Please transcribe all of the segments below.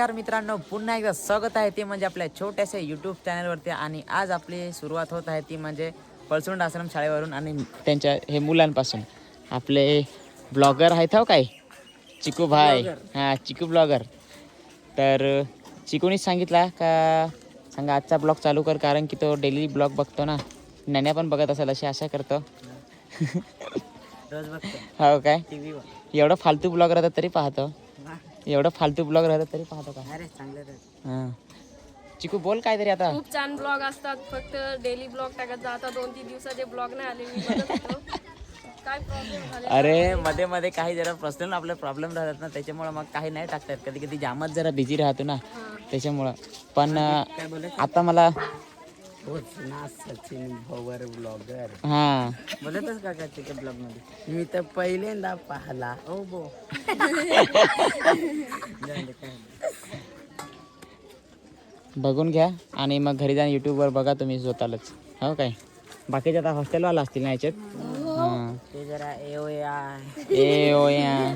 नमस्कार मित्रांनो, पुन्हा एकदा स्वागत आहे ते म्हणजे आपल्या छोट्याशा यूट्यूब चॅनलवरती. आणि आज आपली सुरुवात होत आहे ती म्हणजे पळसुंड आश्रम शाळेवरून आणि त्यांच्या हे मुलांपासून. आपले ब्लॉगर आहेत हो काय, चिकू भाई. हां, चिकू ब्लॉगर. तर चिकूनीच सांगितला का सांगा आजचा ब्लॉग चालू कर, कारण की तो डेली ब्लॉग बघतो ना. नन्या पण बघत असेल अशी आशा करतो. रोज बघतो हो काय, टीव्हीवर. एवढं फालतू ब्लॉग राहतात तरी पाहतो. एवढं फालतू ब्लॉग राहतात तरी पाहतो का? अरे चांगलं रे. हां, चिकू बोल काहीतरी आता. खूप छान ब्लॉग असतात, फक्त डेली ब्लॉग टाकत जा. आता 2-3 दिवसाचे ब्लॉग नाही आले, मी बघत होतो. काय प्रॉब्लेम झाले? अरे मध्ये मध्ये काही जरा पर्सनल आपले प्रॉब्लेम राहतात ना, त्याच्यामुळं मग काही नाही टाकतात. कधी कधी जामच जरा बिझी राहतो ना, त्याच्यामुळं. पण काय बोलायचं? आता मला ना सचिन भवर ब्लॉगर हां बोलतच का चिकन ब्लॉग मध्ये मी तर पहिल्यांदा पाहला. ओ बो बघून घ्या आणि मग घरी जाऊन यूट्यूबवर बघा तुम्ही स्वतःलाच. हो काय, बाकीचे आता हॉस्टेलवाला असतील ना याच्यात. हां, ते जरा ए ओ या ए ओ या.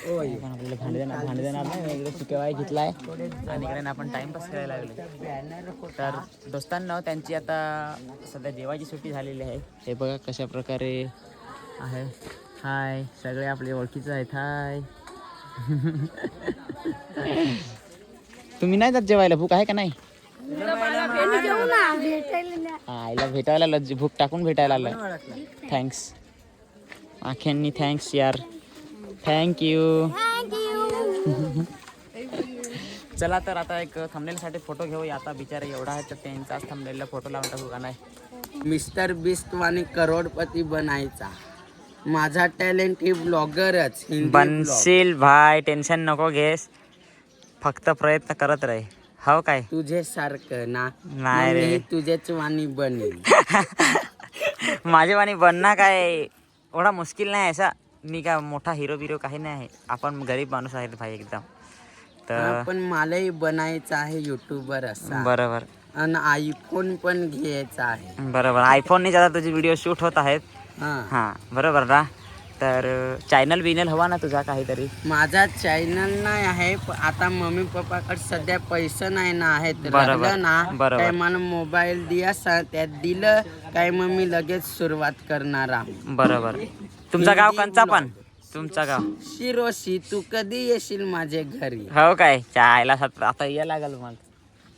ओय पण आपल्याला भांडे देणार नाही. मी इकडे सुकेवाय घेतलाय आणि इकडे आपण टाइमपास करायला लागले. बॅनर तर दोस्तांना त्यांची आता सध्या जेवायची सुट्टी झालेली आहे. हे बघा कशा प्रकारे आहे. हाय, सगळे आपले ओळखीचे आहेत. हाय. तुम्ही नाही जात जेवायला? भूक आहे का नाही? आईला भेटायला भूक टाकून भेटायला आलं. थँक्स आख्यांनी, थँक्स यार, थँक्यू. चला तर आता एक थंबनेलसाठी फोटो घेऊया. आता बिचारे एवढा आहे तर त्यांचाच थंबनेलला फोटो लावून टाकू का नाही? मिस्टर बिस्ट वाणी करोडपती बनायचा. माझा टॅलेंट ही ब्लॉगरच. हिंदी बनशील भाई, टेन्शन नको घेस, फक्त प्रयत्न करत राही. हो काय? तुझे सारखं ना नाही रे. मी तुझ्याच वाणी बनेल. माझे वाणी बनना काय एवढा मुश्किल नाही असा. मी काय मोठा हिरो बिरो काही नाही आहे. आपण गरीब माणूस आहेत भाई एकदम. तर पण मलाही बनायचं आहे युट्यूबर असा. बरोबर आणि आयफोन पण घ्यायचा आहे. बरोबर. आयफोनने ज्यादा तुझे व्हिडिओ शूट होत आहेत. हा, हां बरोबर ना. तर चॅनल बिनल हवा ना तुझा काहीतरी? माझा चॅनल नाही आहे. आता मम्मी पप्पाकडे सध्या पैसे नाही ना आहेत. बरोबर, राहिलं ना बरोबर. काय मला मोबाईल दिया त्यात दिलं काय मग मी लगेच सुरुवात करणार आहे. बरोबर. तुमचा गाव कोणचा? पण तुमचा गाव शिरोशी. तू कधी येशील माझ्या घरी? हो काय? चायला आता या लागल मला.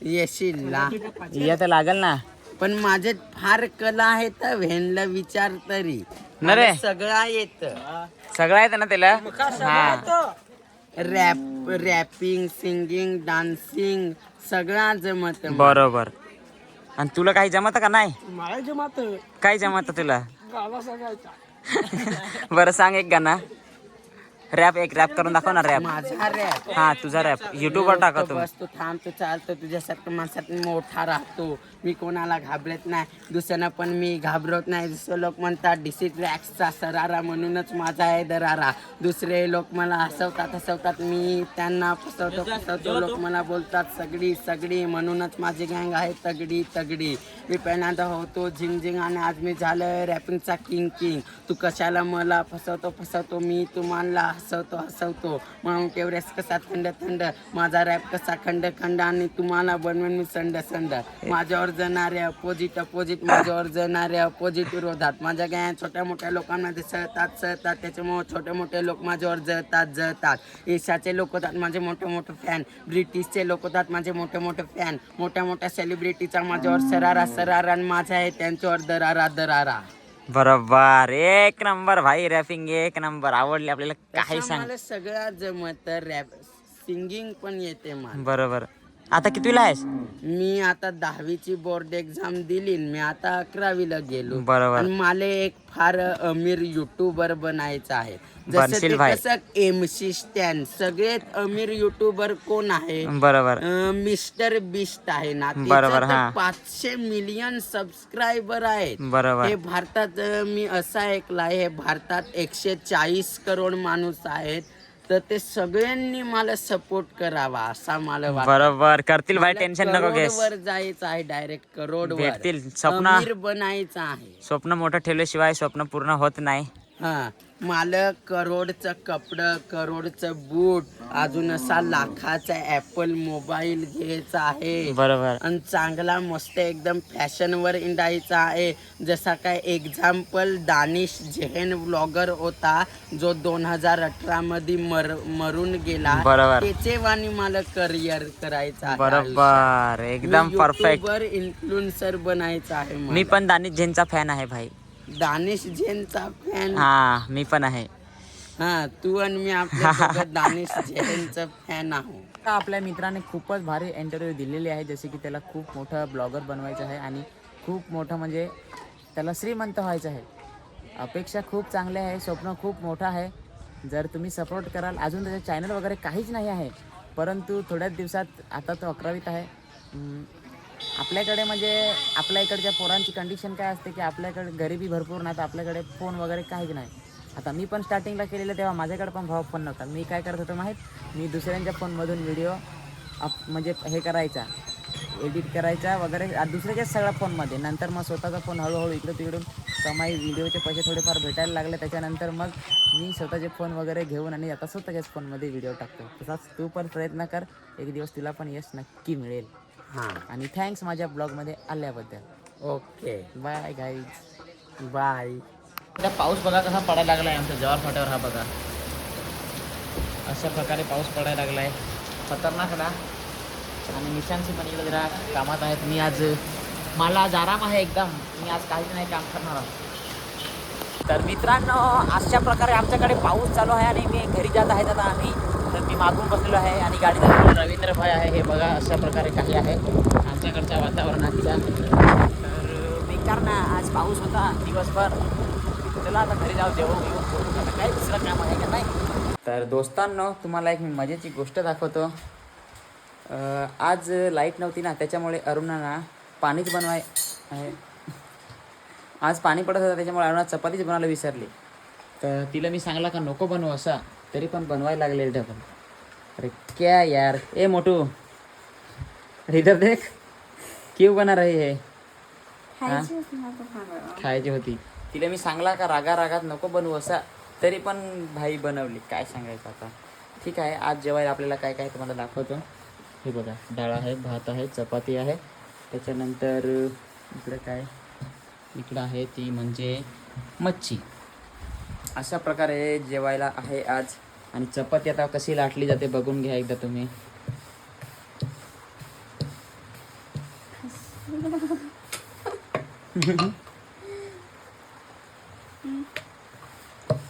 येशील ना? या तर लागल ना. पण माझे फार कला आहे तर व्हेनला विचार तरी. न रे. मला सगळं येत. सगळं येतं ना त्याला. हा, रॅपिंग, सिंगिंग, डान्सिंग सगळं जमत. बरोबर. आणि तुला काही जमत का नाही? मला जमत. काय जमत तुला? गावा सांगायचा. बरं सांग एक गाणं. रॅप, एक रॅप करून दाखव ना. रॅप. माझा रॅप. हा तुझा रॅप युट्यूबवर टाकतो. बसतो, थांबतो, चालतो. तुझ्यासारखं माणसात मोठा राहतो. मी कोणाला घाबरत नाही. दुसऱ्यांना पण मी घाबरत नाही. दुसरे लोक म्हणतात डिसिट रॅक्सचा सरारा, म्हणूनच माझा आहे दरारा. दुसरे लोक मला हसवतात. मी त्यांना फसवतो. लोक मला बोलतात सगळी सगळी, म्हणूनच माझी गँग आहे तगडी. मी पहिल्यांदा होतो झिंग आणि आज मी झालं रॅपिंगचा किंग. तू कशाला मला फसवतो. मी तुम्हाला हसवतो. माउंट एव्हरेस्ट कसा थंड, माझा रॅप कसा खंड आणि तुम्हाला बनवेन मी संड. माझ्यावर जाणारे अपोजिट, माझ्यावर जाणारे अपोजिट विरोधात. माझ्या गॅन छोट्या मोठ्या लोकांमध्ये सळतात. त्याच्यामुळे छोटे मोठे लोक माझ्यावर जळतात. एशियाचे लोक होतात माझे मोठे फॅन. ब्रिटिशचे लोक होतात माझे मोठे फॅन. मोठ्या सेलिब्रिटीचा माझ्यावर सरारा आणि माझा आहे त्यांच्यावर दरारा. बरोबर. एक नंबर भाई. रॅपिंग एक नंबर. आवडली आपल्याला. काही सांग. मला सगळं जमत. रॅप, सिंगिंग पण येते मला. बरोबर. आता कितवीला आहेस? मी आता 10वीची बोर्ड एक्झाम दिली. मी आता 11वीला गेलो. बरोबर. आणि मला एक फार अमीर युट्यूबर बनायचं आहे. जसं बनशील ते भाई. कसं MC स्टॅन. सगळ्यात अमीर युट्यूबर कोण आहे? बरोबर. मिस्टर बिस्ट आहे ना. बरोबर, हा. 500 मिलियन सबस्क्रायबर आहेत. बरोबर. हे भारतात मी असं ऐकलं आहे, हे भारतात 140 करोड माणूस आहेत. तर ते सगळ्यांनी मला सपोर्ट करावा असा मला वाटतं. बरोबर. करतील भाई, टेन्शन नको घेस. करोडवर जायचं आहे. डायरेक्ट करोडवर भेटतील. स्वप्न अमीर बनायचं आहे. मोठं ठेवल्याशिवाय स्वप्न पूर्ण होत नाही. हा, मला करोडचं कपडं, करोडचं बूट, अजून असा लाखाचा ॲपल मोबाईल घ्यायचा आहे. बरोबर. आणि चांगला मस्त एकदम फॅशनवर इंडायचा आहे. जसा काय एक्झाम्पल दानिश जैन व्लॉगर होता जो 2018 मध्ये मरून गेला. बरोबर. त्याचे वाणी मला करिअर करायचं आहे. बरोबर, एकदम परफेक्ट. इन्फ्लुएन्सर बनायचं आहे मी मला. पण दानिश जैनचा फॅन आहे भाई. दानिश जैनचा फॅन. हा मी पण आहे. हा तू आणि मी आपल्या सोबत दानिश जैनचा फॅन आहोत. आपल्या मित्राने खूपच भारी इंटरव्ह्यू दिलेली आहे, जसे की त्याला खूप मोठं ब्लॉगर बनवायचं आहे आणि खूप मोठं म्हणजे त्याला श्रीमंत व्हायचं आहे. अपेक्षा खूप चांगल्या आहे, स्वप्न खूप मोठं आहे. जर तुम्ही सपोर्ट कराल, अजून त्याचं चॅनल वगैरे काहीच नाही आहे, परंतु थोड्याच दिवसात, आता तो 11वीत आहे. आपल्याकडे म्हणजे आपल्या इकडच्या पोरांची कंडिशन काय असते की आपल्याकडे गरिबी भरपूर नाही, तर आपल्याकडे फोन वगैरे काहीच नाही. आता मी पण स्टार्टिंगला केलेलं तेव्हा माझ्याकडे पण फोन नव्हता. मी काय करत होतो माहीत, मी दुसऱ्यांच्या फोनमधून व्हिडिओ म्हणजे हे करायचा, एडिट करायचा वगैरे दुसऱ्याच्याच सगळ्या फोनमध्ये. नंतर मग स्वतःचा फोन हळूहळू इकडं तिकडून कमाई, व्हिडिओचे पैसे थोडेफार भेटायला लागले. त्याच्यानंतर मग मी स्वतःचे फोन वगैरे घेऊन आणि आता स्वतःच्याच फोनमध्ये व्हिडिओ टाकतो. तसाच तू पण प्रयत्न कर, एक दिवस तुला पण यश नक्की मिळेल. हां आणि थँक्स माझ्या ब्लॉगमध्ये आल्याबद्दल. Okay bye guys. बाय. आता पाऊस बघा कसा पडायला लागला आहे आमच्या जवाहर फाट्यावर. हा बघा अशा प्रकारे पाऊस पडायला लागला आहे, खतरनाक ना. आणि निशांशी पण इकडे जरा कामात आहेत. मी आज मला आज आराम आहे एकदम, मी आज काहीच नाही काम करणार आहोत. तर मित्रांनो अशा प्रकारे आमच्याकडे पाऊस चालू आहे आणि मी घरी जात आहेत आता आम्ही. तर मी मागून बसलेलो आहे आणि गाडी चालवतो रवींद्र भाई आहे. हे बघा अशा प्रकारे काही आहे आमच्याकडच्या वातावरणाच्या. तर बेकार ना, आज पाऊस होता दिवसभर. चला आता घरी जाऊ, जेवण घेऊन आता काय दुसरं काम आहे का नाही. तर दोस्तांनो तुम्हाला एक मी मजेची गोष्ट दाखवतो. आज लाईट नव्हती ना, त्याच्यामुळे अरुणाला पाणीच बनवाय आहे. आज पाणी पडत होतं त्याच्यामुळे अरुणा चपातीच बनवायला विसरली. तर तिला मी सांगला का नको बनवू असा, तरी पण बनवायला लागले डबल. अरे क्या यार, ए मोटू इधर देख, क्यों बना रही है? खायची होती. तिला मी सांगला का रागात नको बनवू असा, तरी पण भाई बनवली. काय सांगायचं आता. ठीक आहे, आज जेवायला आपल्याला काय काय तुम्हाला दाखवतो. हे बघा डाळ आहे, भात आहे, चपाती आहे. त्याच्यानंतर इकडे काय, इकडं आहे ती म्हणजे मच्छी. अशा प्रकारे जेवायला आहे आज. आणि चपाती आता कशी लाटली जाते बघून घ्या एकदा तुम्ही.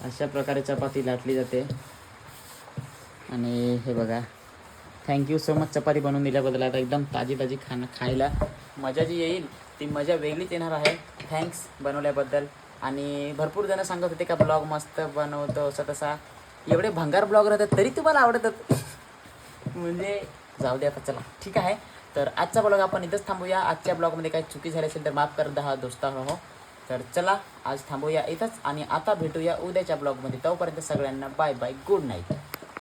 अशा प्रकारे चपाती लाटली जाते. आणि हे बघा, थँक्यू सो मच चपाती बनवून दिल्याबद्दल. आता एकदम ताजी खायला मजा जी येईल ती मजा वेगळीच येणार आहे. थँक्स बनवल्याबद्दल. आणि भरपूर जण सांगत होते का ब्लॉग मस्त बनवतो असं तसा. एवढे भंगार ब्लॉग राहतात तरी तुम्हाला आवडतात म्हणजे जाऊ दे आता. चला ठीक आहे, तर आजचा ब्लॉग आपण इथंच थांबूया. आजच्या ब्लॉगमध्ये काही चुकी झाली असेल तर माफ कर दहा दोस्ता हो. तर चला आज थांबूया इथंच आणि आता भेटूया उद्याच्या ब्लॉगमध्ये. तोपर्यंत सगळ्यांना बाय बाय, गुड नाईट.